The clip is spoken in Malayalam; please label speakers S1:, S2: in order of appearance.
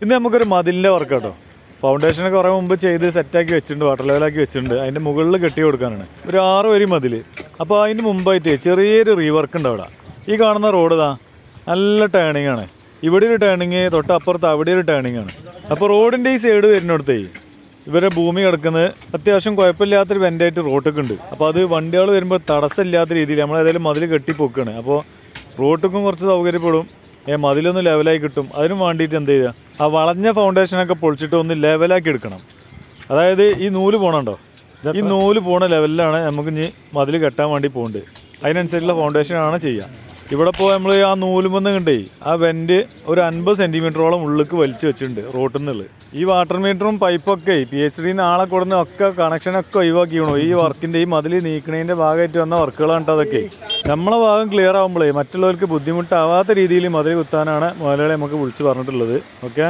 S1: ഇന്ന് നമുക്കൊരു മതിലിൻ്റെ വർക്ക് കേട്ടോ. ഫൗണ്ടേഷനൊക്കെ കുറേ മുമ്പ് ചെയ്ത് സെറ്റാക്കി വെച്ചിട്ടുണ്ട്, വാട്ടർ ലെവലാക്കി വെച്ചിട്ടുണ്ട്. അതിൻ്റെ മുകളിൽ കെട്ടി കൊടുക്കാനാണ് ഒരു 6 വരി മതിൽ. അപ്പോൾ അതിന് മുമ്പായിട്ട് ചെറിയൊരു റീവർക്ക് ഉണ്ട് അവിടെ. ഈ കാണുന്ന റോഡ് ഇതാ നല്ല ടേണിംഗ് ആണ്. ഇവിടെ ഒരു ടേണിങ്, തൊട്ടപ്പുറത്ത് അവിടെ ഒരു ടേണിംഗ് ആണ്. അപ്പോൾ റോഡിൻ്റെ ഈ സൈഡ് വരുന്നിടത്തേ ഇവരെ ഭൂമി കിടക്കുന്നത് അത്യാവശ്യം കുഴപ്പമില്ലാത്തൊരു വെൻ്റായിട്ട് റോട്ടൊക്കെ ഉണ്ട്. അപ്പോൾ അത് വണ്ടികൾ വരുമ്പോൾ തടസ്സമില്ലാത്ത രീതിയിൽ നമ്മൾ ഏതായാലും മതിൽ കെട്ടിപ്പൊക്കുകയാണ്. അപ്പോൾ റോട്ടൊക്കും കുറച്ച് സൗകര്യപ്പെടും, മതിലൊന്ന് ലെവലായി കിട്ടും. അതിനും വേണ്ടിയിട്ട് എന്ത് ചെയ്യുക, ആ വളഞ്ഞ ഫൗണ്ടേഷനൊക്കെ പൊളിച്ചിട്ട് ഒന്ന് ലെവലാക്കി എടുക്കണം. അതായത് ഈ നൂല് പോകണുണ്ടോ, ഈ നൂല് പോണ ലെവലിലാണ് നമുക്ക് ഇനി മതിൽ കെട്ടാൻ വേണ്ടി പോകേണ്ടത്. അതിനനുസരിച്ചുള്ള ഫൗണ്ടേഷനാണ് ചെയ്യുക. ഇവിടെ ഇപ്പോൾ നമ്മൾ ആ നൂലുമെന്ന് കണ്ടേ ആ വെൻ്റ് ഒരു 50 സെൻറ്റിമീറ്ററോളം ഉള്ളിലേക്ക് വലിച്ചു വെച്ചിട്ടുണ്ട് റോട്ടിൽ നിന്നുള്ളത്. ഈ വാട്ടർ മീറ്ററും പൈപ്പൊക്കെ PhD ആളെ കൊടുന്ന ഒക്കെ കണക്ഷനൊക്കെ ഒഴിവാക്കിക്കണോ. ഈ വർക്കിൻ്റെ ഈ മതിൽ നീക്കണതിൻ്റെ ഭാഗമായിട്ട് വന്ന വർക്കുകളാണ് അതൊക്കെ. നമ്മളെ ഭാഗം ക്ലിയർ ആകുമ്പോഴേ മറ്റുള്ളവർക്ക് ബുദ്ധിമുട്ടാവാത്ത രീതിയിൽ മതിൽ കുത്താനാണ് മുതലാളി നമുക്ക് വിളിച്ച് പറഞ്ഞിട്ടുള്ളത്. ഓക്കെ.